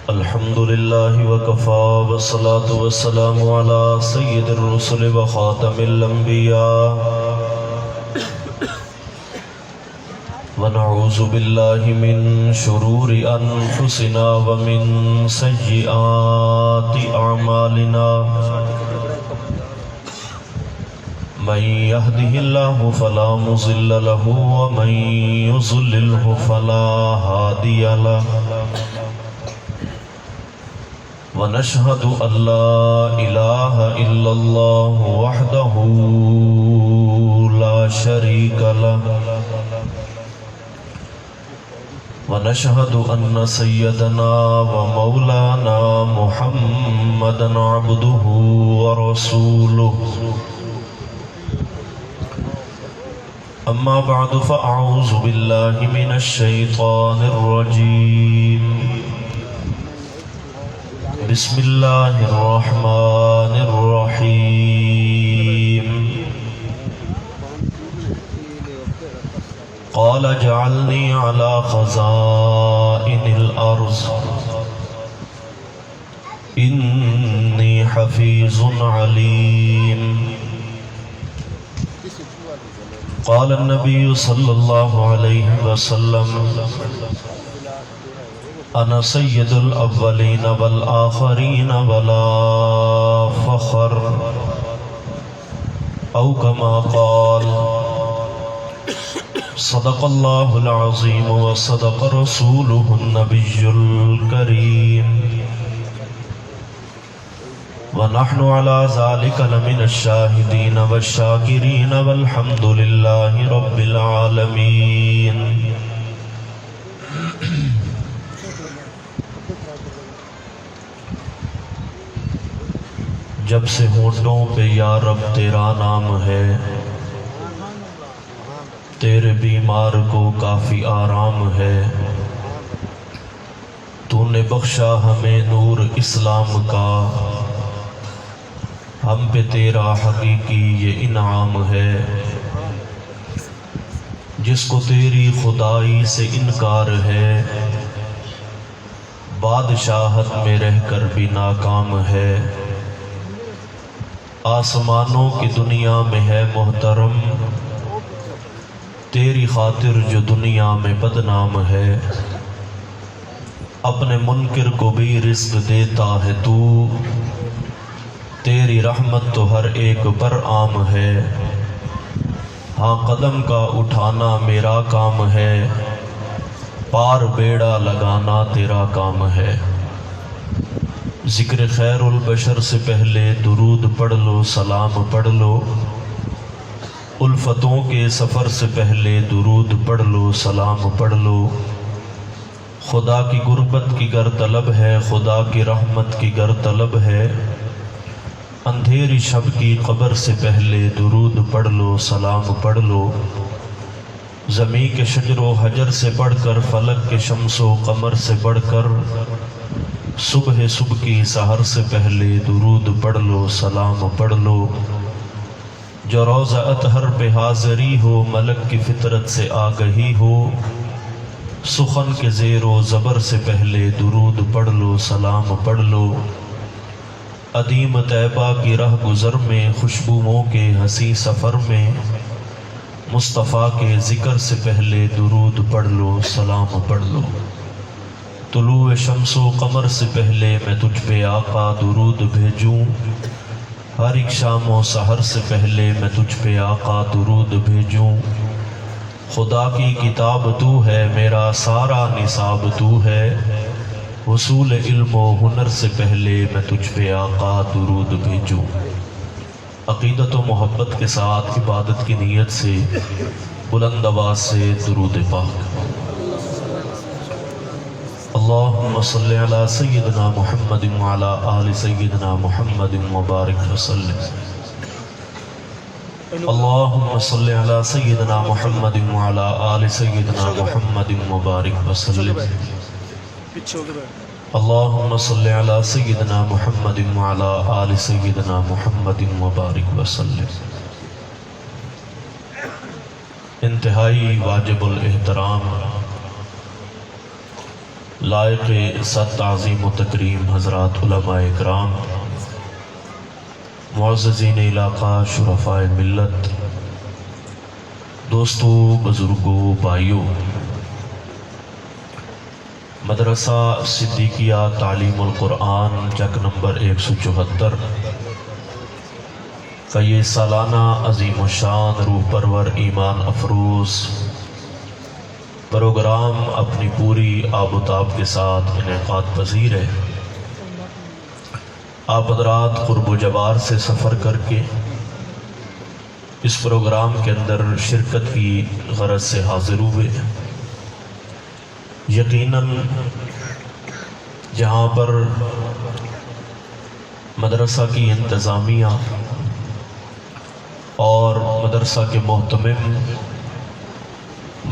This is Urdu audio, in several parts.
الحمد لله وكفى والصلاة والسلام على سيد الرسل وخاتم الأنبياء ونعوذ بالله من شرور أنفسنا ومن سيئات أعمالنا من يهده الله فلا مضل له ومن يضلله فلا هادي له ونشهد أن لا إله إلا الله وحده لا شريك له ونشهد أن سيدنا ومولانا محمدا عبده ورسوله أما بعد فأعوذ بالله من الشيطان الرجيم بسم الله الرحمن الرحيم قال اجعلني على خزائن الأرض إني حفيظ عليم قال النبي صلى الله عليه وسلم أنا سيد الأولين والآخرين ولا فخر أو كما قال صدق الله العظيم وصدق رسوله النبي الكريم ونحن على ذلك لمن الشاهدين والشاكرين والحمد لله رب العالمين جب سے ہونٹوں پہ یا رب تیرا نام ہے تیرے بیمار کو کافی آرام ہے تو نے بخشا ہمیں نور اسلام کا ہم پہ تیرا حقیقی یہ انعام ہے جس کو تیری خدائی سے انکار ہے بادشاہت میں رہ کر بھی ناکام ہے آسمانوں کی دنیا میں ہے محترم تیری خاطر جو دنیا میں بدنام ہے اپنے منکر کو بھی رزق دیتا ہے تو تیری رحمت تو ہر ایک پر عام ہے ہاں قدم کا اٹھانا میرا کام ہے پار بیڑا لگانا تیرا کام ہے ذکر خیر البشر سے پہلے درود پڑھ لو سلام پڑھ لو الفتوں کے سفر سے پہلے درود پڑھ لو سلام پڑھ لو خدا کی غربت کی گر طلب ہے خدا کی رحمت کی گر طلب ہے اندھیری شب کی قبر سے پہلے درود پڑھ لو سلام پڑھ لو زمین کے شجر و حجر سے بڑھ کر فلک کے شمس و قمر سے بڑھ کر صبح کی سحر سے پہلے درود پڑھ لو سلام پڑھ لو جو روضہ اطہر پہ حاضری ہو ملک کی فطرت سے آگہی ہو سخن کے زیر و زبر سے پہلے درود پڑھ لو سلام پڑھ لو عدیم طیبہ کی رہ گزر میں خوشبوؤں کے ہنسی سفر میں مصطفیٰ کے ذکر سے پہلے درود پڑھ لو سلام پڑھ لو طلوع شمس و قمر سے پہلے میں تجھ پہ آقا درود بھیجوں ہر ایک شام و سحر سے پہلے میں تجھ پہ آقا درود بھیجوں خدا کی کتاب تو ہے میرا سارا نصاب تو ہے حصول علم و ہنر سے پہلے میں تجھ پہ آقا درود بھیجوں عقیدت و محبت کے ساتھ عبادت کی نیت سے بلند آواز سے درود پاک اللہم صلی علی سیدنا محمد وعلی آل سیدنا محمد وبارک وسلم اللہم صلی علی سیدنا محمد وعلی آل سیدنا محمد وبارک وسلم اللهم صل على سيدنا محمد وعلى آل سيدنا محمد وبارك وسلم۔ انتہائی واجب الاحترام لائق صد تعظیم و تکریم حضرات علماء اکرام، معززین علاقہ، شرفاء ملت، دوستو، بزرگوں، بھائیوں، مدرسہ صدیقیہ تعلیم القرآن چک نمبر 174 کا یہ سالانہ عظیم الشان روح پرور ایمان افروز پروگرام اپنی پوری آب و تاب کے ساتھ انعقاد پذیر ہے۔ آپ حضرات قرب و جوار سے سفر کر کے اس پروگرام کے اندر شرکت کی غرض سے حاضر ہوئے۔ یقیناً جہاں پر مدرسہ کی انتظامیہ اور مدرسہ کے محتمم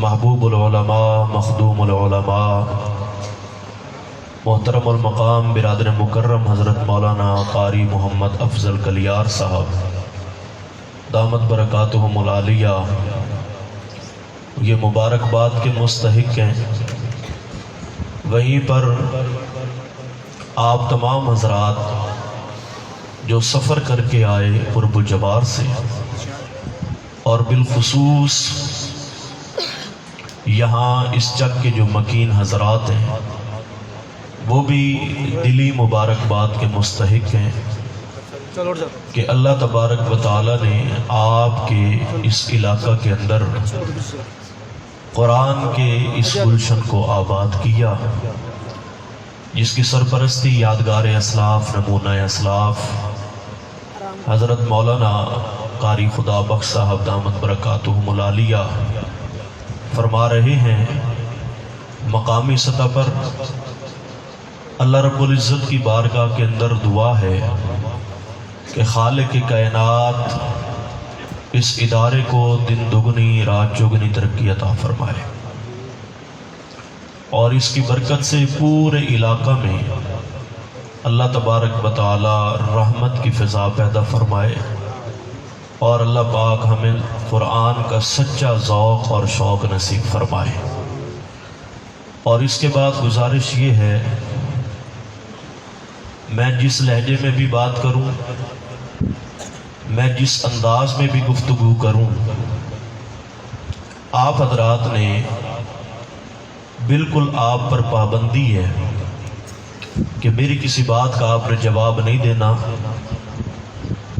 محبوب العلماء، مخدوم العلماء، محترم المقام برادر مکرم حضرت مولانا قاری محمد افضل کلیار صاحب دامت برکاتہم العالیہ یہ مبارکباد کے مستحق ہیں، وہیں پر آپ تمام حضرات جو سفر کر کے آئے قرب و جوار سے، اور بالخصوص یہاں اس چک کے جو مکین حضرات ہیں وہ بھی دلی مبارکباد کے مستحق ہیں کہ اللہ تبارک و تعالی نے آپ کے اس علاقہ کے اندر قرآن کے اس گلشن کو آباد کیا، جس کی سرپرستی یادگار اسلاف، نمونہ اسلاف حضرت مولانا قاری خدا بخش صاحب دامت برکاتہم العالیہ فرما رہے ہیں۔ مقامی سطح پر اللہ رب العزت کی بارگاہ کے اندر دعا ہے کہ خالق کائنات اس ادارے کو دن دگنی رات چوگنی ترقی عطا فرمائے، اور اس کی برکت سے پورے علاقہ میں اللہ تبارک و تعالی رحمت کی فضا پیدا فرمائے، اور اللہ پاک ہمیں قرآن کا سچا ذوق اور شوق نصیب فرمائے۔ اور اس کے بعد گزارش یہ ہے، میں جس لہجے میں بھی بات کروں، میں جس انداز میں بھی گفتگو کروں، آپ حضرات نے بالکل آپ پر پابندی ہے کہ میری کسی بات کا آپ نے جواب نہیں دینا،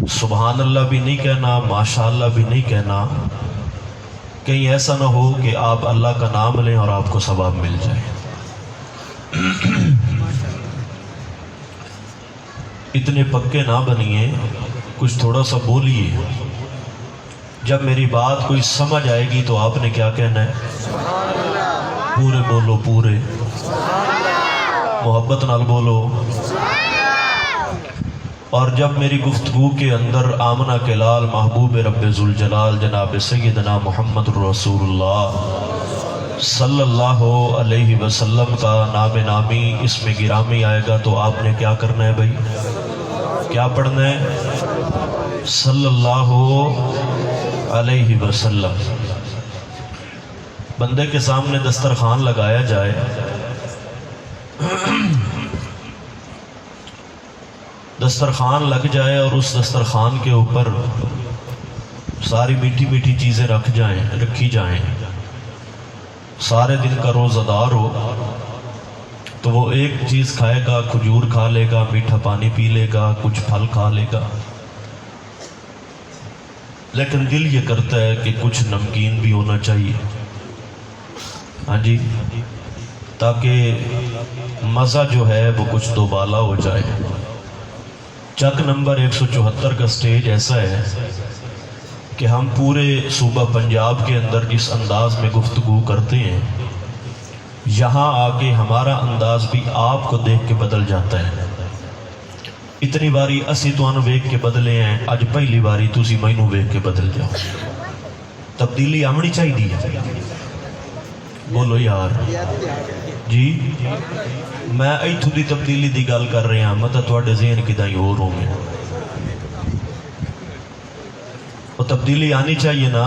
سبحان اللہ بھی نہیں کہنا، ماشاء اللہ بھی نہیں کہنا، کہیں ایسا نہ ہو کہ آپ اللہ کا نام لیں اور آپ کو ثواب مل جائے۔ اتنے پکے نہ بنیے، کچھ تھوڑا سا بولیے، جب میری بات کوئی سمجھ آئے گی تو آپ نے کیا کہنا ہے؟ پورے بولو، پورے محبت نال بولو۔ اور جب میری گفتگو کے اندر آمنہ کے لال محبوب رب ذوالجلال جناب سیدنا محمد رسول اللہ صلی اللہ علیہ وسلم کا نام نامی اس میں گرامی آئے گا تو آپ نے کیا کرنا ہے بھائی؟ کیا پڑھنا ہے؟ صلی اللہ علیہ وسلم۔ بندے کے سامنے دسترخوان لگایا جائے، دسترخوان لگ جائے اور اس دسترخوان کے اوپر ساری میٹھی میٹھی چیزیں رکھی جائیں، سارے دن کا روزہ دار ہو تو وہ ایک چیز کھائے گا، کھجور کھا لے گا، میٹھا پانی پی لے گا، کچھ پھل کھا لے گا، لیکن دل یہ کرتا ہے کہ کچھ نمکین بھی ہونا چاہیے، ہاں جی، تاکہ مزہ جو ہے وہ کچھ دوبالا ہو جائے۔ چک نمبر 174 کا سٹیج ایسا ہے کہ ہم پورے صوبہ پنجاب کے اندر جس انداز میں گفتگو کرتے ہیں، یہاں آکے ہمارا انداز بھی آپ کو دیکھ کے بدل جاتا ہے۔ اتنی باری اسی توانو ویک کے بدلے ہیں، آج پہلی باری تُسی مینوں ویک کے بدل جاؤ۔ تبدیلی آمنی چاہیے دی، بولو یار، جی میں ایتھوں دی تبدیلی دی گل کر رہا ہوں، مطلب تواڈے ذہن کداں ہی اور ہوں گے، وہ تبدیلی آنی چاہیے نا۔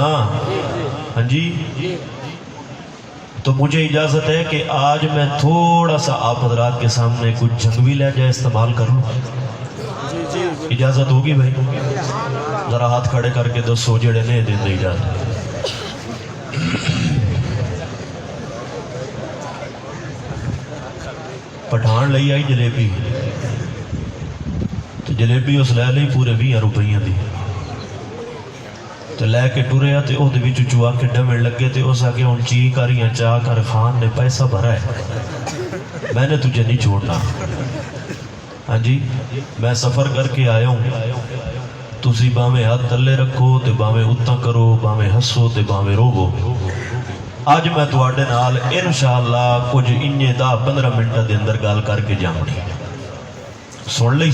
ہاں جی، تو مجھے اجازت ہے کہ آج میں تھوڑا سا آپ حضرات کے سامنے کچھ جنگوی لہجہ استعمال کر لوں، اجازت ہوگی بھائی؟ ذرا ہاتھ کھڑے کر کے دسو جڑے نہیں دیں دے اجازت۔ پٹھان لئی آئی جلیبی، تو جلیبی اس لے لئی پورے 20 روپیاں دی، تو لے کے ٹریا تے او دے وچ چوا کے ڈمن لگے تے اس آگے ہن چی کریاں چاہ کر خان نے پیسہ بھرا ہے، میں نے تجھے نہیں چھوڑنا۔ ہاں جی، میں سفر کر کے آیا ہوں، تسی باویں ہاتھ تلے رکھو تے باویں اتاں کرو، باویں ہسو تے باویں روو۔ آج میں تواڈے نال انشاءاللہ کچھ انجے 10-15 منٹاں دے اندر گل کر کے جاؤں، سن لئی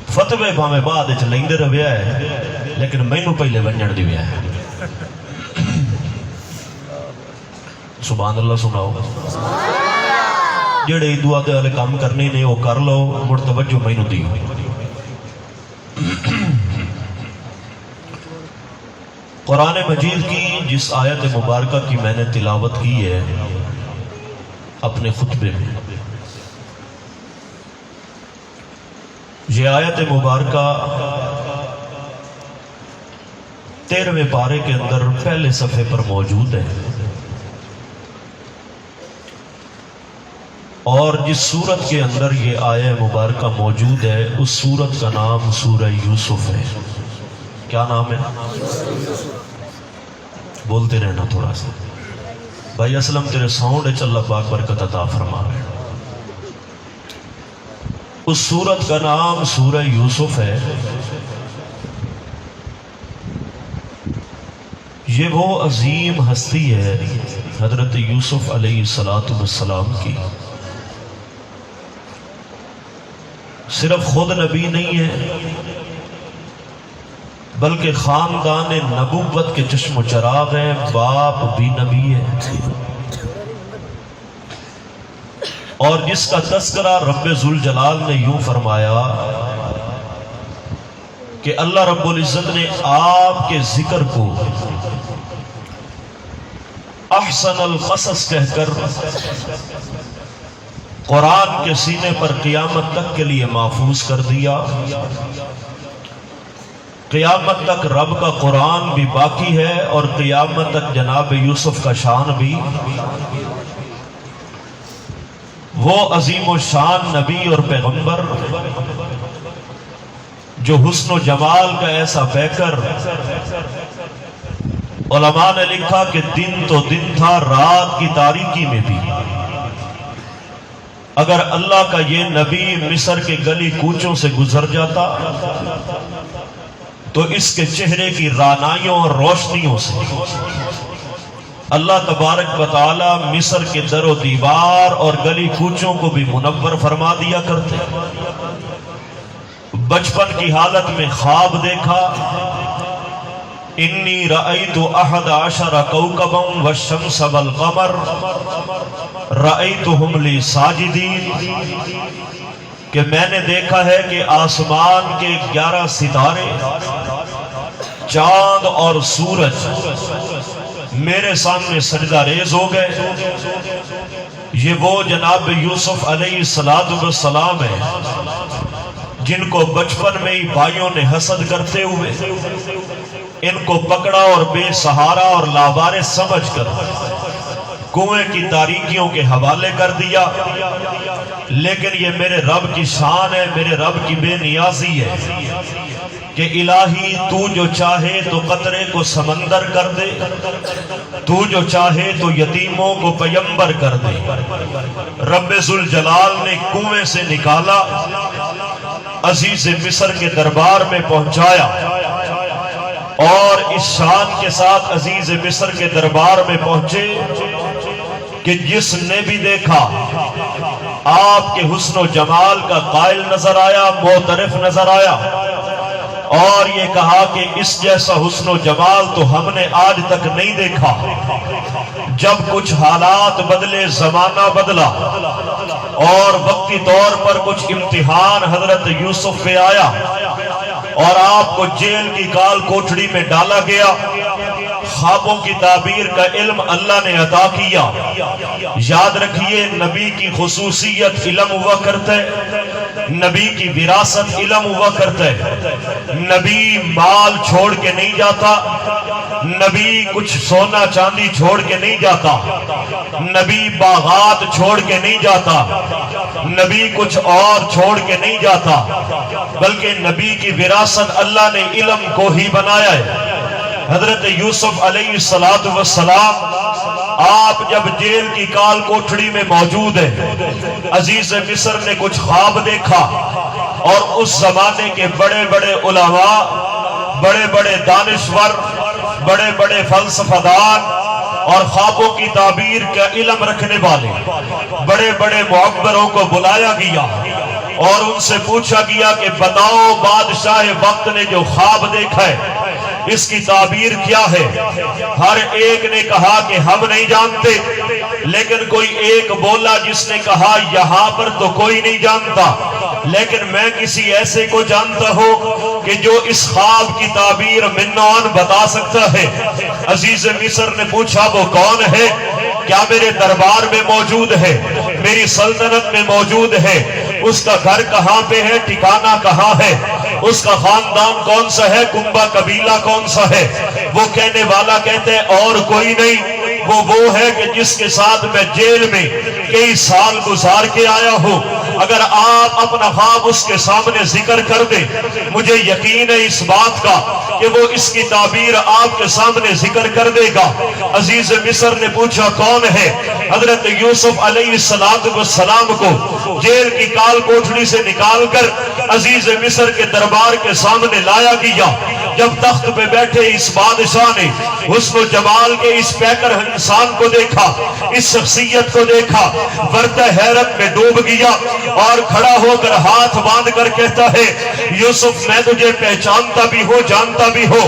فتوے باویں بعد وچ لیندے رویا ہے، لیکن مینوں پہلے ونجن دیویا ہے۔ سبحان اللہ سناؤ، جڑے دعا دے والے کام کرنے نے وہ کر لو، مڑ توجہ مینوں دیو۔ قرآن مجید کی جس آیت مبارکہ کی میں نے تلاوت کی ہے اپنے خطبے میں، یہ آیت مبارکہ 13ویں پارے کے اندر پہلے صفحے پر موجود ہے، اور جس سورت کے اندر یہ آیت مبارکہ موجود ہے اس سورت کا نام سورہ یوسف ہے۔ کیا نام ہے؟ بولتے رہنا تھوڑا سا بھائی اسلم، تیرے ساؤنڈ اچھ اللہ پاک برکت عطا فرما رہے۔ اس سورت کا نام سورہ یوسف ہے۔ یہ وہ عظیم ہستی ہے حضرت یوسف علیہ السلام کی، صرف خود نبی نہیں ہے بلکہ خاندان نبوت کے چشم و چراغ ہیں، باپ بھی نبی ہے، اور جس کا تذکرہ رب ذوالجلال نے یوں فرمایا کہ اللہ رب العزت نے آپ کے ذکر کو احسن القصص کہہ کر قرآن کے سینے پر قیامت تک کے لیے محفوظ کر دیا۔ قیامت تک رب کا قرآن بھی باقی ہے، اور قیامت تک جناب یوسف کا شان بھی۔ وہ عظیم و شان نبی اور پیغمبر جو حسن و جمال کا ایسا پیکر، علماء نے لکھا کہ دن تو دن تھا، رات کی تاریکی میں بھی اگر اللہ کا یہ نبی مصر کے گلی کوچوں سے گزر جاتا تو اس کے چہرے کی رانائیوں اور روشنیوں سے اللہ تبارک و تعالی مصر کے در و دیوار اور گلی کوچوں کو بھی منور فرما دیا کرتے۔ بچپن کی حالت میں خواب دیکھا، انی رأیت 11 کوکبا والشمس والقمر رأیتہم لی ساجدین، کہ میں نے دیکھا ہے کہ آسمان کے 11 ستارے، چاند اور سورج میرے سامنے سجدہ ریز ہو گئے۔ یہ وہ جناب یوسف علیہ السلام ہے جن کو بچپن میں ہی بھائیوں نے حسد کرتے ہوئے ان کو پکڑا اور بے سہارا اور لاوارث سمجھ کر کنویں کی تاریکیوں کے حوالے کر دیا۔ لیکن یہ میرے رب کی شان ہے، میرے رب کی بے نیازی ہے کہ الہی تو جو چاہے تو قطرے کو سمندر کر دے، تو جو چاہے تو یتیموں کو پیمبر کر دے۔ رب ذوالجلال نے کنویں سے نکالا، عزیز مصر کے دربار میں پہنچایا، اور اس شان کے ساتھ عزیز مصر کے دربار میں پہنچے کہ جس نے بھی دیکھا آپ کے حسن و جمال کا قائل نظر آیا، معترف نظر آیا۔ اور یہ کہا کہ اس جیسا حسن و جمال تو ہم نے آج تک نہیں دیکھا۔ جب کچھ حالات بدلے، زمانہ بدلا اور وقتی طور پر کچھ امتحان حضرت یوسف پہ آیا اور آپ کو جیل کی کال کوٹڑی میں ڈالا گیا، خوابوں کی تعبیر کا علم اللہ نے عطا کیا۔ یاد رکھیے نبی کی خصوصیت علم ہوا کرتا ہے، نبی کی وراثت علم ہوا کرتا ہے۔ نبی مال چھوڑ کے نہیں جاتا، نبی کچھ سونا چاندی چھوڑ کے نہیں جاتا، نبی باغات چھوڑ کے نہیں جاتا، نبی کچھ اور چھوڑ کے نہیں جاتا، بلکہ نبی کی وراثت اللہ نے علم کو ہی بنایا ہے۔ حضرت یوسف علیہ السلام آپ جب جیل کی کال کوٹھڑی میں موجود ہیں، عزیز مصر نے کچھ خواب دیکھا اور اس زمانے کے بڑے بڑے علماء، بڑے بڑے دانشور، بڑے بڑے فلسفہ دان اور خوابوں کی تعبیر کا علم رکھنے والے بڑے بڑے معبروں کو بلایا گیا اور ان سے پوچھا گیا کہ بتاؤ بادشاہ وقت نے جو خواب دیکھا ہے اس کی تعبیر کیا ہے؟ ہر ایک نے کہا کہ ہم نہیں جانتے، لیکن کوئی ایک بولا جس نے کہا یہاں پر تو کوئی نہیں جانتا، لیکن میں کسی ایسے کو جانتا ہوں کہ جو اس خواب کی تعبیر منان بتا سکتا ہے۔ عزیز مصر نے پوچھا وہ کون ہے؟ کیا میرے دربار میں موجود ہے؟ میری سلطنت میں موجود ہے؟ اس کا گھر کہاں پہ ہے؟ ٹھکانہ کہاں ہے؟ اس کا خاندان کون سا ہے؟ کنبہ قبیلہ کون سا ہے؟ وہ کہنے والا کہتے ہیں اور کوئی نہیں، وہ ہے کہ جس کے ساتھ میں جیل میں کئی سال گزار کے آیا ہوں۔ اگر آپ اپنا خواب اس کے سامنے ذکر کر دیں، مجھے یقین ہے اس بات کا کہ وہ اس کی تعبیر آپ کے سامنے ذکر کر دے گا۔ عزیز مصر نے پوچھا کون ہے؟ حضرت یوسف علیہ السلام کو جیل کی کال کوٹھڑی سے نکال کر عزیز مصر کے دربار کے سامنے لایا گیا۔ جب تخت پہ بیٹھے اس بادشاہ نے حسن و جمال کے اس پیکر انسان کو دیکھا، اس شخصیت کو دیکھا، ورطہ حیرت میں ڈوب گیا اور کھڑا ہو کر ہاتھ باندھ کر کہتا ہے یوسف میں تجھے پہچانتا بھی ہو، جانتا بھی ہو،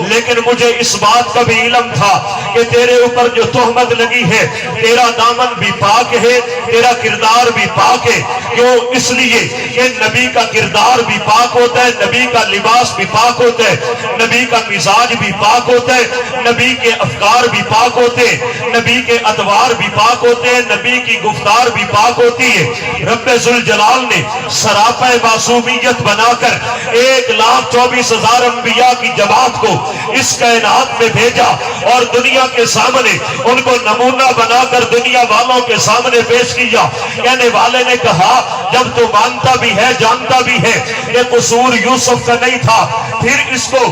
لیکن مجھے اس بات کا بھی علم تھا کہ تیرے اوپر جو تہمت لگی ہے تیرا دامن بھی پاک ہے، تیرا کردار بھی پاک ہے۔ کیوں؟ اس لیے کہ نبی کا کردار بھی پاک ہوتا ہے، نبی کا لباس بھی پاک ہوتا ہے، نبی کا مزاج بھی پاک ہوتا ہے، نبی کے افکار بھی پاک ہوتے ہیں، نبی کے ادوار بھی پاک ہوتے ہیں، نبی کی گفتار بھی پاک ہوتی ہے۔ رب ذوالجلال نے سراپا معصومیت بنا کر 1,24,000 انبیاء کی جماعت کو اس کائنات میں بھیجا اور دنیا کے سامنے ان کو نمونہ بنا کر دنیا والوں کے سامنے پیش کیا۔ کہنے والے نے کہا جب تو مانتا بھی ہے، جانتا بھی ہے کہ قصور یوسف کا نہیں تھا، پھر اس کو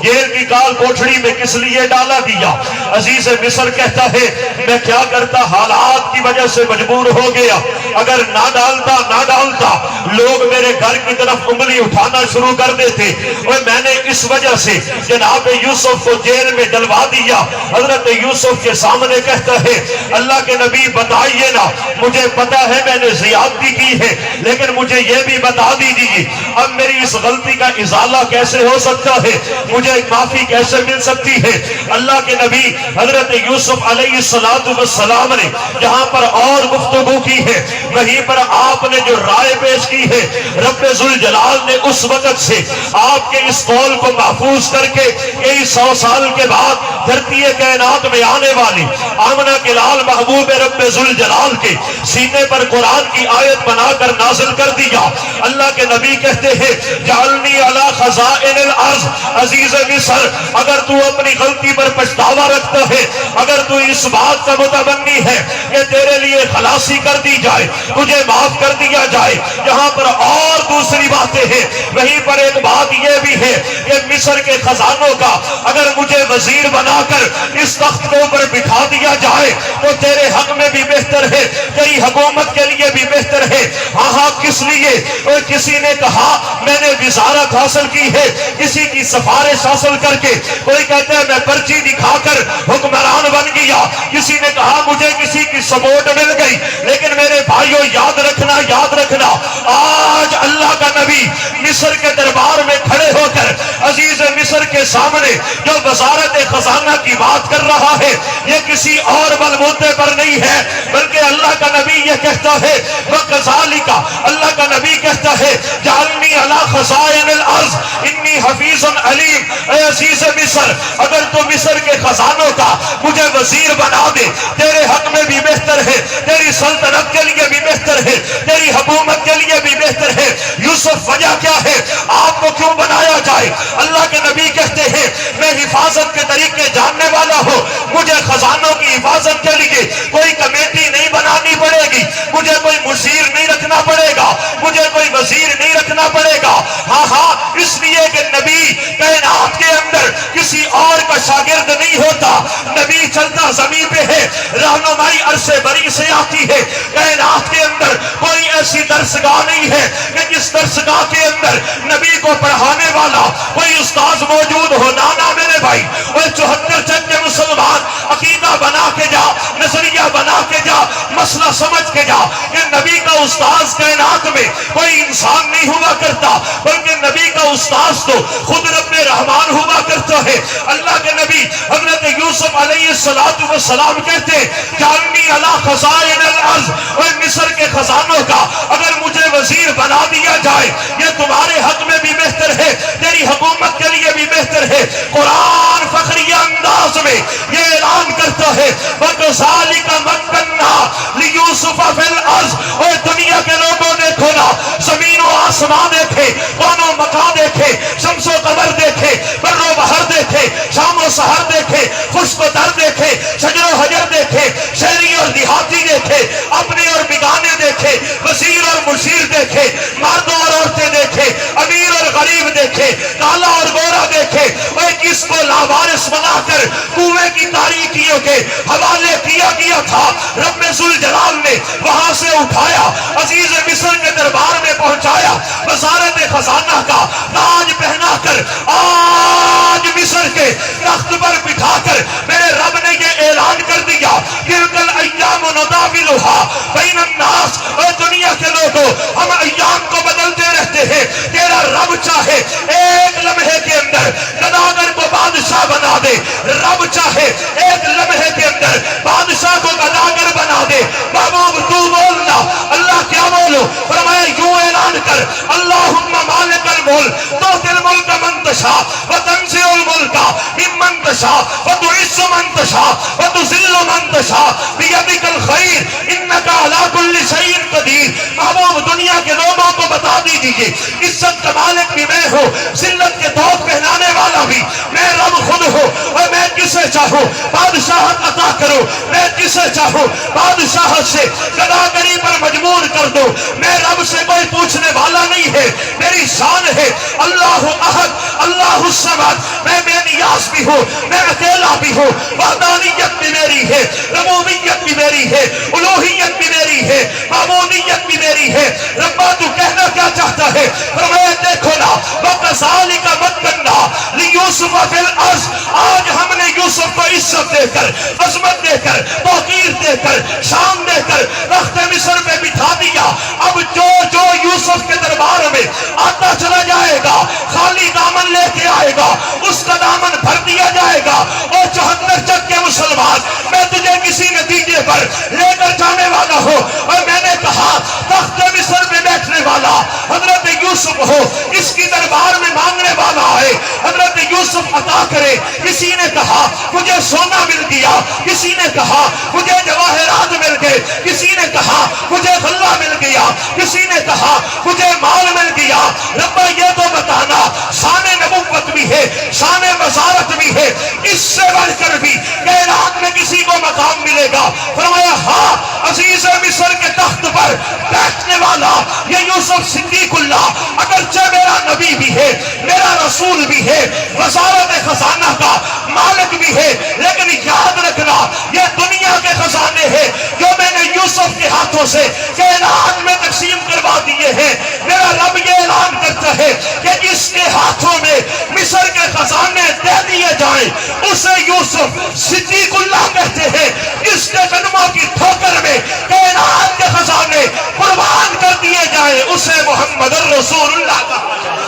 جیل کی کال کوٹھڑی میں کس لیے ڈالا گیا؟ عزیز مصر کہتا ہے میں کیا کرتا، حالات کی وجہ سے مجبور ہو گیا، اگر نہ ڈالتا لوگ میرے گھر کی طرف انگلی اٹھانا شروع کر دیتے، اور میں نے اس وجہ سے جناب یوسف کو جیل میں ڈلوا دیا۔ حضرت یوسف کے سامنے کہتا ہے اللہ کے نبی بتائیے نا، مجھے پتا ہے میں نے زیادتی کی ہے، لیکن مجھے یہ بھی بتا دیجیے اب میری اس غلطی کا ازالہ کیسے ہو سکتا ہے، مجھے معافی کیسے مل سکتی ہے؟ اللہ کے نبی حضرت یوسف علیہ السلام نے جہاں پر اور گفتگو کی ہے وہیں پر آپ نے جو رائے پیش کی ہے، رب ذوالجلال نے اس وقت سے آپ کے اس قول کو محفوظ کر کے کئی 100 سال کے بعد دھرتی کائنات میں آنے والی آمنہ کے لال محبوب رب ذوالجلال کے سینے پر قرآن کی آیت بنا کر نازل کر دیا۔ اللہ کے نبی کہتے ہیں جعلنی علی خزائن الارض۔ عزیز مصر اگر تو اپنی غلطی پر پچھتاوا رکھتا ہے، اگر تو اس بات کا متمنی ہے کہ تیرے لیے خلاصی کر دی جائے، تجھے معاف کر دیا جائے، یہاں پر اور دوسری باتیں ہیں، وہیں پر ایک بات یہ بھی ہے کہ مصر کے خزانوں کا اگر مجھے وزیر بنا کر اس تخت کے اوپر بٹھا دیا جائے تو تیرے حق میں بھی بہتر ہے، تیری حکومت کے لیے بھی بہتر ہے۔ ہاں کس لیے؟ اور کسی نے کہا میں نے وزارت حاصل کی ہے، کسی کی سفارش حاصل کر کے، کوئی کہتا ہے میں پرچی دکھا کر حکمران بن گیا، کسی نے کہا مجھے کسی کی سپورٹ مل گئی، لیکن میرے بھائیوں یاد رکھنا آج اللہ کا نبی مصر کے دربار میں کھڑے ہو کر عزیز مصر کے سامنے جو وزارت خزانہ کی بات کر رہا ہے یہ کسی اور بلبوتے پر نہیں ہے، بلکہ اللہ کا نبی یہ کہتا ہے وَكَذَلِكَ، اللہ کا نبی کہتا ہے جعلنی علی خزائن الارض انی حفیظ علیم۔ اے عزیز مصر، اگر تو مصر کے خزانوں کا مجھے وزیر بنا دے، تیرے حق میں بھی بہتر ہے، تیری سلطنت کے لیے بھی بہتر ہے، تیری حکومت کے لیے بھی بہتر ہے۔ یوسف وجہ کیا ہے؟ آپ کو کیوں بنایا جائے؟ اللہ کے نبی کہتے ہیں میں حفاظت کے طریقے جاننے والا ہوں، مجھے خزانوں کی حفاظت کے لیے کوئی کمیٹی نہیں بنانی پڑے گی، مجھے کوئی مشیر نہیں رکھنا پڑے گا، مجھے کوئی وزیر نہیں رکھنا پڑے گا۔ ہاں اس لیے کہ نبی کائنات کے اندر کسی اور کا شاگرد نہیں ہوتا، نبی چلتا زمین پہ ہے، رہنمائی عرش بری سے آتی ہے۔ کائنات کے اندر کوئی ایسی درسگاہ نہیں ہے کہ جس درسگاہ کے اندر نبی کو پڑھانے والا کوئی استاذ موجود ہو۔ نانا میرے بھائی، وہ 74 چند کے مسلمان عقیدہ بنا کے جا، نظریہ بنا کے جا، مسئلہ سمجھ کے جا کہ نبی کا استاذ کائنات میں کوئی انسان نہیں ہوا کرتا، بلکہ نبی کا استاذ تو خود رب رحمان ہوا کرتا ہے۔ اللہ کے نبی حضرت یوسف علیہ السلام کہتے جعلنی علی خزائن الارض، اور مصر کے خزانوں کا اگر مجھے وزیر بنا دیا جائے یہ تمہارے حق میں بھی بہتر ہے، تیری حکومت کے لیے بھی بہتر ہے۔ قرآن فخریہ انداز میں یہ اعلان کرتا ہے وَكَذَلِكَ مَكَّنَّا لِيُوسُفَ فِي الْأَرْضِ، اور دنیا کے لوگوں دیکھو نا، زمین و آسمان دیکھے، کون و مکان دیکھے، شمس و قمر دیکھے، بر و بحر دیکھے، شام و سحر دیکھے، خشک و تر دیکھے، شجر و حجر دیکھے، شہری اور دیہاتی دیکھے، اپنے اور بگانے دیکھے، وزیر اور مشیر دیکھے، مردوں اور عورتیں دیکھے، امیر اور غریب دیکھے، کالا اور گورا دیکھے، اور کس کو لاوارث بنا کر کنویں کی تاریکیوں کے حوالے کیا گیا تھا رب ذوالجلال نے وہاں سے اٹھایا، عزیز مصر کے دربار میں پہنچایا، وزارت خزانہ کا تاج پہنا کر آج مصر کے تخت پر بٹھا کر میرے رب نے یہ اعلان کر دیا کہ کل ایام نداولها بین الناس، اور دنیا کے لوگوں ہم ایام کو بدلتے رہتے ہیں، تیرا رب چاہے ایک لمحے کے اندر گداگر کو بادشاہ بنا دے، رب چاہے ایک لمحے کے اندر بادشاہ کو گداگر بنا دے۔ محبوب تو بولنا، اللہ کیا بولو؟ فرمایا یوں اعلان کر اللہم مالک الملک تؤتی الملک من تشاء وتنزع الملک ممن تشاء وتعز من تشاء وتذل من تشاء بیدک الخیر انک علی کل شیء قدیر۔ محبوب دنیا کے لوگوں کو بتا دیجئے عزت کا مالک بھی میں ہوں، ذلت کے دوت پہنانے والا بھی میں رب خود ہوں، اور میں کسے چاہوں بادشاہت عطا کروں، میں کسے چاہوں بادشاہت سے گداگری پر مجبور کر دو۔ میں رب سے کوئی پوچھنے والا نہیں ہے، میری شان ہے اللہ احد اللہ الصمد، میں بے نیاز بھی ہوں، میں اکیلا بھی ہوں، وحدانیت بھی میری ہے، ربوبیت بھی میری ہے، الوہیت بھی میری ہے، معبودیت بھی میری ہے۔ ربا تو کہنا کیا چاہتا ہے؟ فرمایا دیکھو نا وَكَذَلِكَ مَكَّنَّا لِيُوسُفَ فِي الْأَرْضِ، آج ہم نے یوسف کو عزت دے کر، عظمت دے کر، توقیر دے کر، شان دے کر تخت مصر پہ بٹھا دیا۔ اب جو یوسف کے دربار میں آتا چلا جائے گا خالی دامن لے کے آئے گا، اس کا دامن بھر دیا جائے گا۔ اور 74 جگ کے مسلمان، میں تجھے کسی نتیجے پر لے کر جانے والا ہوں، اور میں نے کہا تخت مصر پہ بیٹھنے والا حضرت یوسف ہو، اس کی دربار میں مانگنے والا ہے، حضرت یوسف عطا کرے۔ کسی نے کہا مجھے سونا مل گیا، کسی نے کہا مجھے جواہرات مل گئے، کسی نے کہا مجھے غلہ مل گیا، کسی نے کہا مجھے مال مل گیا۔ ربا یہ تو بتانا شان نبوت بھی ہے، شان وزارت بھی ہے، اس سے بڑھ کر بھی کائنات میں کسی کو مقام ملے گا؟ فرمایا ہاں، عزیز مصر کے تخت پر بیٹھنے والا یہ یوسف صدیق اللہ اگرچہ میرا نبی بھی ہے، میرا رسول بھی ہے، وزارت خزانہ کا مالک بھی ہے، لیکن یاد رکھنا یہ دنیا کے خزانے ہیں جو میں نے یوسف کے ہاتھوں سے کائنات میں تقسیم کروا دیے ہیں۔ میرا رب یہ اعلان کرتا ہے کہ جس کے ہاتھوں میں مصر کے خزانے دے دیے جائیں اسے یوسف صدیق اللہ کہتے ہیں، جس کے قدموں کی ٹھوکر میں کائنات کے خزانے قربان کر دیے جائیں اسے محمد الرسول اللہ کہا جائے۔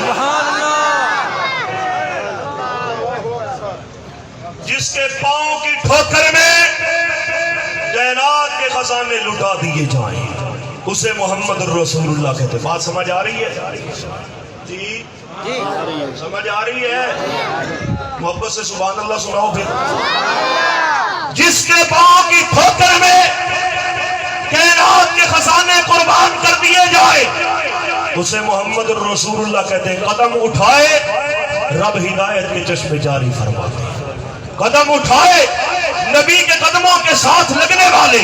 لٹا دیے جائیں، اسے محمد الرسول اللہ کہتے ہیں۔ بات سمجھ آ رہی ہے جی؟ سمجھ آ رہی ہے؟ محبت سے سبحان اللہ سناؤ پھر۔ جس کے پاؤں کی ٹھوکر میں کائنات کے خزانے قربان کر دیے جائے، اسے محمد الرسول اللہ کہتے ہیں۔ قدم اٹھائے رب ہدایت کے چشمے جاری فرماتے ہیں۔ قدم اٹھائے نبی کے قدموں کے ساتھ لگنے والے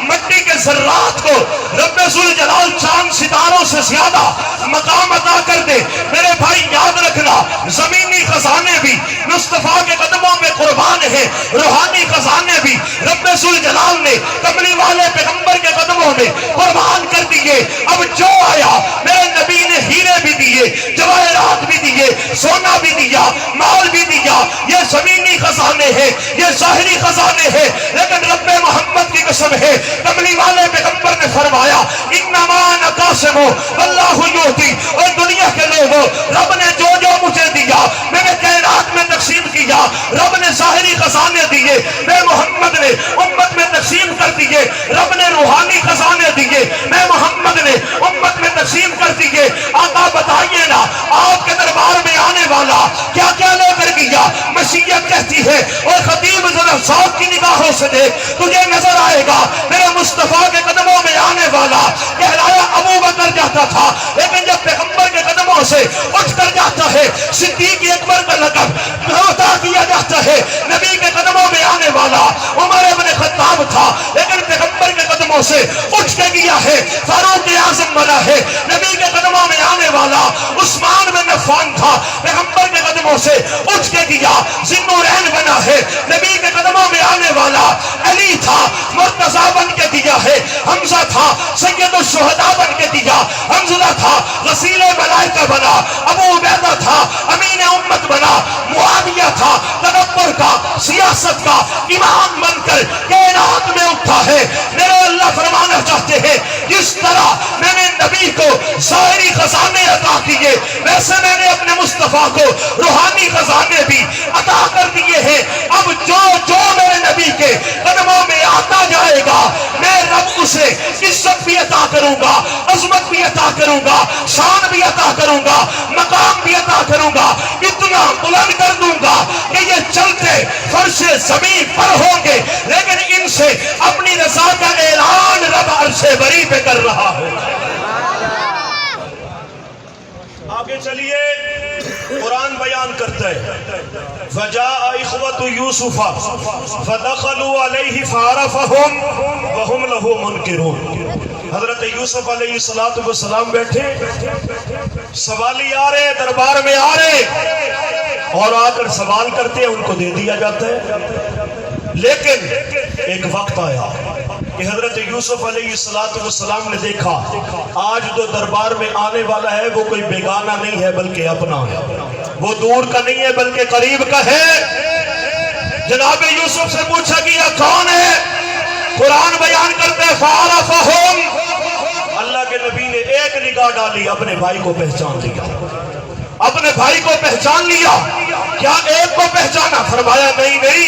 مٹی کے ذرات کو رب ذوالجلال چاند ستاروں سے زیادہ مقام عطا کر دے۔ میرے بھائی یاد رکھنا، زمینی خزانے بھی مصطفیٰ کے قدموں میں قربان ہیں، روحانی خزانے بھی رب ذوالجلال نے کملی والے پیغمبر کے قدموں میں قربان کر دیے۔ اب جو آیا میرے نبی نے ہیرے بھی دیے، جواہرات بھی دیے، سونا بھی دیا، مال بھی دیا۔ یہ زمینی خزانے ہیں، یہ ظاہری خزانے ہیں، لیکن رب محمد کی قسم ہے، کملی والے پیغمبر نے فرمایا انما انا قاسم واللہ یؤتی۔ اور دنیا کے لوگوں، رب نے جو جو مجھے دیا میں نے کائنات میں تقسیم کیا۔ رب نے ظاہری خزانے دیے، میں محمد نے امت میں تقسیم کر دیے۔ رب نے روحانی خزانے دیے، میں محمد نے امت میں تقسیم کر دیے۔ آقا بتائیے نا، آپ کے دربار میں آنے والا کیا کیا لے کر گیا؟ مشیت کہتی ہے، اور خطیب ذرا ذوق کی نگاہوں سے دیکھ، تجھے نظر آئے گا میرے مصطفیٰ کے قدموں میں آنے والا کہلایا ابو بکر جاتا تھا، لیکن جب پیغمبر کے قدموں سے اٹھ کر جاتا ہے صدیق اکبر کا لقب عطا کیا جاتا ہے۔ نبی کے قدموں میں آنے والا عمر ابن خطاب تھا، لیکن پیغمبر کے قدموں سے اٹھ کے گیا ہے فاروق اعظم بنا ہے۔ نبی کے قدموں میں آنے والا عثمان بن عفان تھا، پیغمبر کے قدموں سے اٹھ کے گیا ذی النورین بنا ہے۔ نبی کے قدموں میں آنے والا علی تھا، مرتضیٰ بن کے دیا ہے۔ حمزہ تھا، سید الشہداء بن کے دیا۔ حنظلہ تھا، غسیل ملائکہ بنا۔ ابو عبیدہ تھا، امین امت بنا۔ معاویہ تھا، تدبر کا، سیاست کا امام بن کر کائنات میں اٹھا ہے۔ میرے اللہ فرمانا چاہتے ہیں، جس طرح میں نے نبی کو ظاہری خزانے عطا کیے، ویسے میں نے اپنے مصطفیٰ کو روحانی خزانے بھی عطا کر دیے ہیں۔ اب جو میرے نبی کے قدموں میں آتا جائے گا، میں رب اسے عزت بھی عطا کروں گا، عظمت بھی عطا کروں گا، شان بھی عطا کروں گا، مقام بھی عطا کروں گا، اتنا بلند کر دوں گا کہ یہ چلتے فرش زمین پر ہوں گے، لیکن ان سے اپنی رضا کا اعلان رب عرش بری پہ کر رہا ہے۔ آگے چلیے، قرآن بیان کرتا ہے فَجَاءَ إِخْوَةُ يُوسُفَ فَدَخَلُوا عَلَيْهِ فَعَرَفَهُمْ وَهُمْ لَهُ مُنْكِرُونَ۔ حضرت یوسف علیہ السلام بیٹھے، سوالی آ رہے، دربار میں آ رہے، اور آ کر سوال کرتے ہیں، ان کو دے دیا جاتا ہے۔ لیکن ایک وقت آیا کہ حضرت یوسف علیہ السلام نے دیکھا آج جو دربار میں آنے والا ہے وہ کوئی بیگانہ نہیں ہے بلکہ اپنا ہے، وہ دور کا نہیں ہے بلکہ قریب کا ہے۔ جناب یوسف سے پوچھا گیا کون ہے؟ قرآن بیان کرتے ہیں فَعَرَفَهُمْ، اللہ کے نبی نے ایک نگاہ ڈالی، اپنے بھائی کو پہچان لیا، اپنے بھائی کو پہچان لیا۔ کیا ایک کو پہچانا؟ فرمایا نہیں،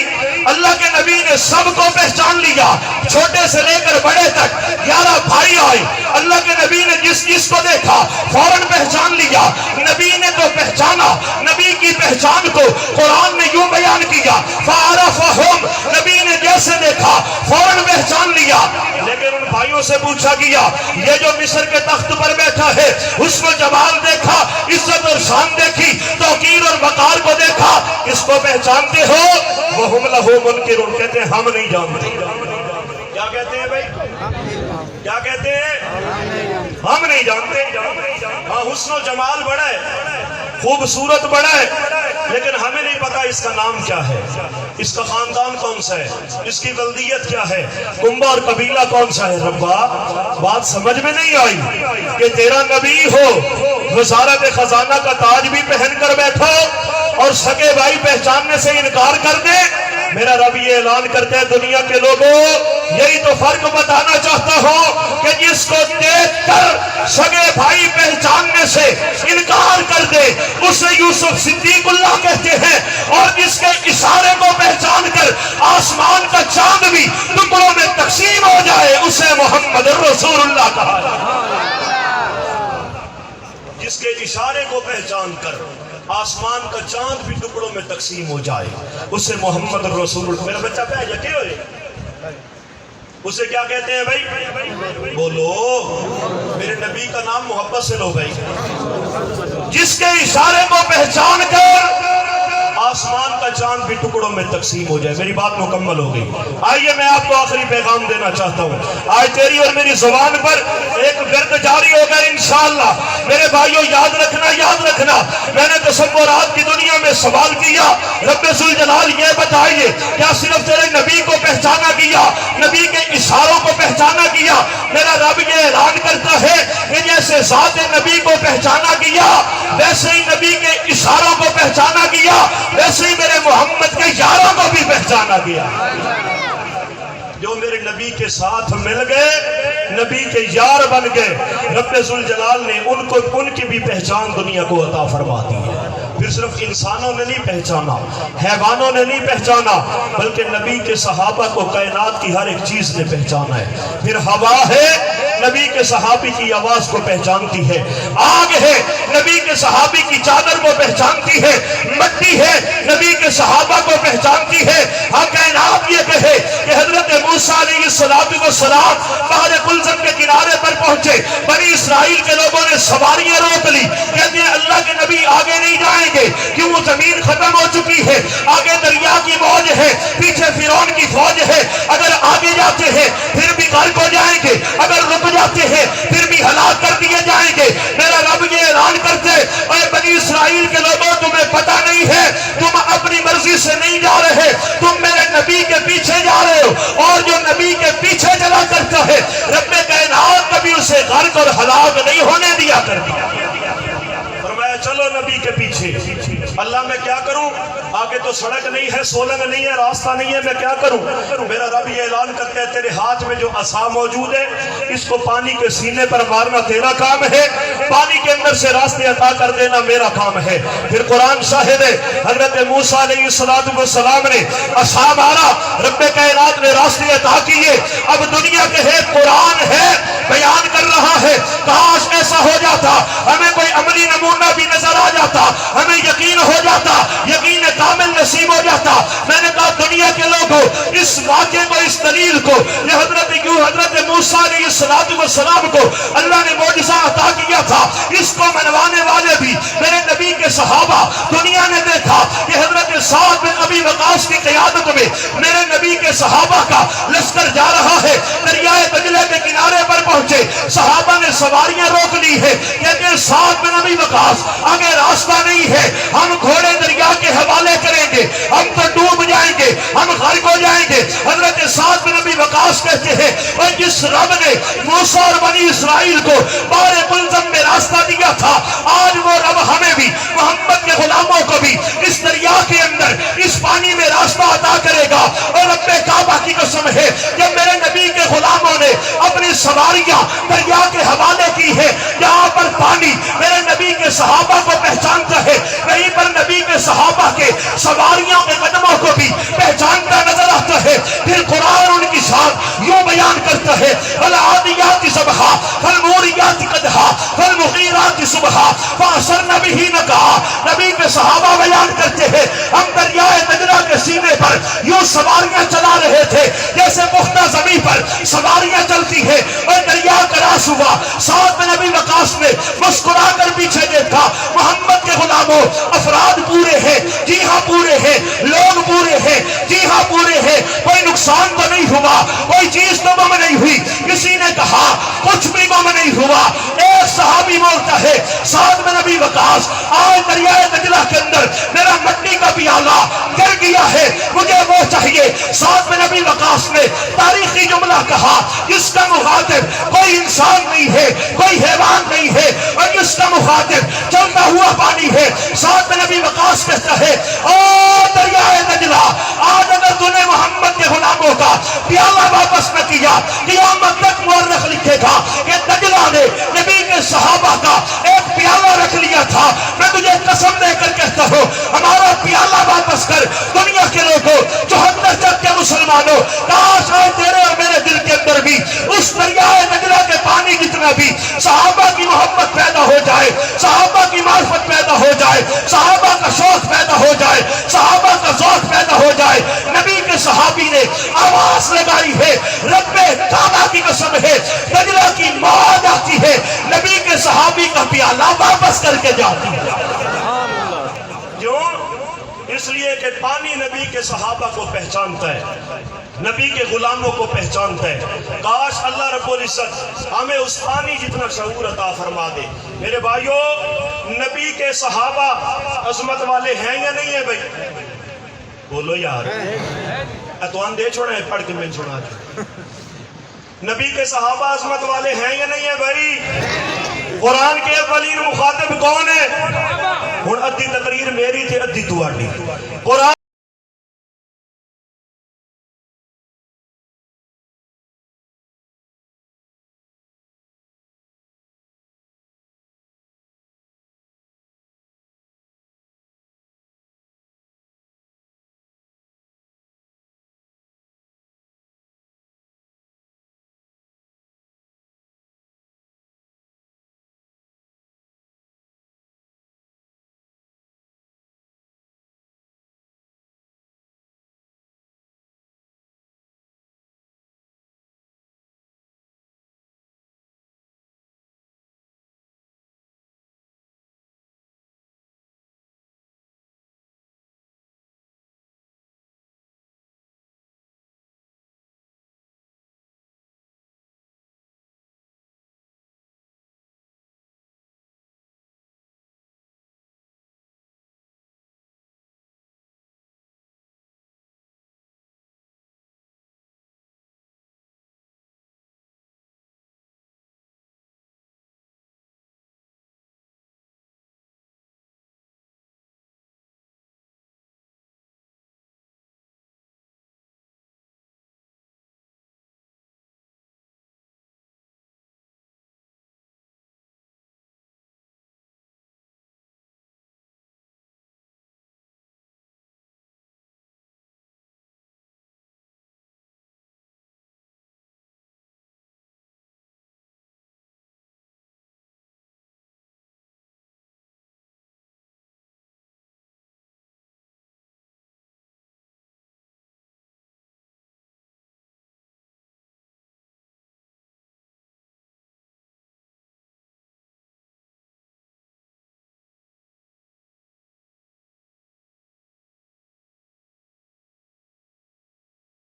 اللہ کے نبی نے سب کو پہچان لیا، چھوٹے سے لے کر بڑے تک 11 بھائی آئے۔ اللہ کے نبی نے جس کو دیکھا فوراً پہچان لیا۔ نبی نے تو پہچانا، نبی کی پہچان کو قرآن نے یوں بیان کیا فَعَرَفَهُمْ، نبی نے جیسے دیکھا فوراً پہچان لیا۔ لیکن ان بھائیوں سے پوچھا گیا یہ جو مصر کے تخت پر بیٹھا ہے، اس کو جمال دیکھا، عزت اور شان دیکھی، توقیر اور وقار کو دیکھا، اس کو پہچانتے ہو؟ وَهُمْ لَهُ مُنْكِرُونَ، کہتے ہیں ہم نہیں جانتے۔ کیا کہتے ہیں بھائی؟ کیا کہتے ہیں؟ ہم نہیں جانتے۔ ہاں، حسن و جمال بڑا ہے، خوبصورت بڑا ہے، لیکن ہمیں نہیں پتا اس کا نام کیا ہے، اس کا خاندان کون سا ہے، اس کی بلدیت کیا ہے، کنبہ اور قبیلہ کون سا ہے۔ ربا بات سمجھ میں نہیں آئی کہ تیرا نبی ہو، وزارت خزانہ کا تاج بھی پہن کر بیٹھو اور سگے بھائی پہچاننے سے انکار کر دے۔ میرا رب یہ اعلان کرتے ہیں دنیا کے لوگوں، یہی تو فرق بتانا چاہتا ہوں کہ جس کو دیکھ کر سگے بھائی پہچاننے سے انکار کر دے، اس اسے یوسف صدیق اللہ کہتے ہیں، اور جس کے اشارے کو پہچان کر آسمان کا چاند بھی ٹکڑوں میں تقسیم ہو جائے اسے محمد رسول اللہ کہا جائے۔ جس کے اشارے کو پہچان کر آسمان کا چاند بھی ٹکڑوں میں تقسیم ہو جائے اسے محمد رسول اللہ۔ میرا بچہ پہ یقین ہوئے اسے کیا کہتے ہیں بھائی؟ بولو، میرے نبی کا نام محبت سے لو بھائی۔ جس کے اشارے کو پہچان کر آسمان کا چاند بھی ٹکڑوں میں تقسیم ہو جائے۔ میری بات مکمل ہو گئی۔ آئیے میں آپ کو آخری پیغام دینا چاہتا ہوں۔ آج تیری اور میری زبان پر ایک ورد جاری ہوگا انشاءاللہ۔ میرے بھائیوں یاد رکھنا، میں نے تصورات کی دنیا میں سوال کیا، رب ذوالجلال یہ بتائیے کیا صرف تیرے نبی کو پہچانا کیا، نبی کے اشاروں کو پہچانا کیا؟ میرا رب یہ اعلان کرتا ہے کہ جیسے ذات نبی کو پہچانا کیا ویسے ہی نبی کے اشاروں کو پہچانا کیا، ویسے ہی میرے محمد کے یاروں کو بھی پہچانا گیا۔ جو میرے نبی کے ساتھ مل گئے، نبی کے یار بن گئے، رب ذوالجلال نے ان کی بھی پہچان دنیا کو عطا فرما دی ہے۔ پھر صرف انسانوں نے نہیں پہچانا، حیوانوں نے نہیں پہچانا، بلکہ نبی کے صحابہ کو کائنات کی ہر ایک چیز نے پہچانا ہے۔ پھر ہوا ہے، نبی کے صحابی کی آواز کو پہچانتی ہے۔ آگ ہے، نبی کے صحابی کی چادر کو پہچانتی ہے۔ مٹی ہے، نبی کے صحابہ کو پہچانتی ہے۔ ہاں کائنات یہ کہے کہ حضرت موسیٰ علیہ السلام بحر قلزم کے کنارے پر پہنچے، بنی اسرائیل کے لوگوں نے سواریاں روک لی، کہتے ہیں اللہ کے نبی آگے نہیں جائیں گے، کیوں وہ زمین ختم ہو چکی ہے، آگے دریا کی موج ہے، پیچھے فرعون کی فوج ہے، اگر آگے جاتے ہیں پھر بھی غرق ہو جائیں گے، اگر رک جاتے ہیں پھر بھی ہلاک کر دیے جائیں گے۔ میرا رب یہ اعلان کرتے، اے بنی اسرائیل کے لوگوں تمہیں پتہ نہیں ہے، تم اپنی مرضی سے نہیں جا رہے، تم میرے نبی کے پیچھے جا رہے ہو، اور جو نبی کے پیچھے چلا کرتا ہے رب کائنات کبھی اسے غرق اور ہلاک نہیں ہونے دیا کرتا۔ فرمایا چلو نبی کے پیچھے۔ اللہ میں کیا کروں؟ آگے تو سڑک نہیں ہے، سولنگ نہیں ہے، راستہ نہیں ہے، میں کیا کروں؟ میرا رب یہ اعلان کرتا ہے تیرے ہاتھ میں جو عصا موجود ہے اس کو پانی کے سینے پر مارنا تیرا کام ہے، پانی کے اندر سے راستے عطا کر دینا میرا کام ہے۔ پھر قرآن شاہد ہے، حضرت موسیٰ علیہ السلام نے عصا مارا، رب کائنات نے راستے عطا کیے۔ اب دنیا کے ہے قرآن ہے بیان کر رہا ہے، کاش ایسا ہو جاتا، ہمیں کوئی عملی نمونہ بھی نظر آ جاتا، ہمیں یقین ہو جاتا، یقین کامل نصیب ہو جاتا۔ میں نے کہا دنیا کے لوگوں اس واقعے کو، اس دلیل کو، یہ حضرت موسیٰ علیہ السلام کو اللہ نے معجزہ عطا کیا تھا، اس کو منوانے والے بھی میرے نبی کے صحابہ۔ دنیا نے دیکھا کہ حضرت سعد بن ابی وقاص کی قیادت میں میرے نبی کے صحابہ کا لشکر جا رہا ہے، دریائے دجلہ کے کنارے پر پہنچے، صحابہ نے سواریاں روک لی ہے، کہتے ہیں سعد بن ابی وقاص آگے راستہ نہیں ہے، ہم گھوڑے دریا کے حوالے کریں گے، ہم تو ڈوب جائیں گے، ہم غرق ہو جائیں گے۔ حضرت سعد بن ابی وقاص کہتے ہیں اور جس رب نے موسیٰ اور بنی اسرائیل کو بحر قلزم میں راستہ دیا تھا، آج وہ رب ہمیں بھی، محمد کے غلاموں کو بھی اس دریا کے اندر اس پانی میں راستہ عطا کرے گا۔ اور رب کعبہ کی قسم ہے جب میرے نبی کے غلاموں نے اپنی سواریاں دریا کے حوالے کی ہے، جہاں پر پانی میرے نبی کے صحابہ کو پہچانتا ہے، وہیں پر نبی کے صحابہ کے سواریوں کے قدموں کو بھی پہچانتا نظر آتا ہے۔ پھر قرآن ان کی شان یوں بیان کرتا ہے، وَالْعَادِيَاتِ ضَبْحًا فَالْمُورِيَاتِ قَدْحًا فَالْمُغِيرَاتِ صُبْحًا فَأَثَرْنَ بِهِ نَقْعًا۔ نبی کے صحابہ بیان کرتے ہیں ہم دریائے دجلہ کے سینے پر یوں سواریاں چلا رہے تھے جیسے پختہ زمین پر سواریاں چلتی ہے، اور دریا کراس ہوا۔ سعد بن ابی وقاص نے مسکرا کر پیچھے دیکھا، محمد کے غلاموں افراد پورے ہیں، جی ہاں پورے ہیں، لوگ پورے ہیں، جی ہاں پورے ہیں، کوئی نقصان تو نہیں ہوا، کوئی چیز تو گم نہیں ہوئی۔ کسی نے کہا کچھ بھی گم نہیں ہوا۔ ایک صحابی بولتا ہے سعد بن ابی وقاص آج دریائے دجلہ کے اندر میرا مٹی کا پیالہ گر گیا ہے، مجھے وہ چاہیے۔ سعد بن ابی وقاص نے تاریخی جملہ کہا جس کا مخاطب کوئی انسان نہیں ہے، کوئی حیوان نہیں ہے، اور جس کا مخاطب چلتا ہوا پانی ہے۔ سعد بن ابی وقاص کہتا ہے او دریائے دجلہ، آج اگر تو نے محمد کے غلاموں کا پیالہ واپس نہ کیا، قیامت تک مورخ لکھے گا کہ دجلہ نے نبی کے صحابہ کا ایک پیالہ رکھ لیا تھا۔ میں تجھے قسم دے مسلمانوں کاش آج تیرے اور میرے دل کے اندر بھی اس دریائے نجلہ کے پانی جتنا بھی صحابہ کی محبت پیدا ہو جائے، صحابہ کی معرفت پیدا ہو جائے، صحابہ کا شوق پیدا ہو جائے، صحابہ کا ذوق پیدا ہو جائے۔ نبی کے صحابی نے آواز لگائی ہے، رب کعبہ کی قسم ہے نجلہ کی موج آتی ہے، نبی کے صحابی کا پیالہ واپس کر کے جاتی ہے۔ کیوں؟ اس لیے کہ پانی نبی کے صحابہ کو پہچانتا ہے، نبی کے غلاموں کو پہچانتا ہے۔ کاش اللہ رب العزت ہمیں اس پانی جتنا شعور عطا فرما دے۔ میرے بھائیو، نبی کے صحابہ عظمت والے ہیں یا نہیں ہیں بھائی؟ بولو یار، اتوان دے چھوڑے پڑھ کے میں چھوڑا دے۔ نبی کے صحابہ عظمت والے ہیں یا نہیں ہیں بھائی؟ قرآن کے اولین مخاطب کون ہے؟ ہن ادھی تقریر میری تھی ادھی تواڈی۔ قرآن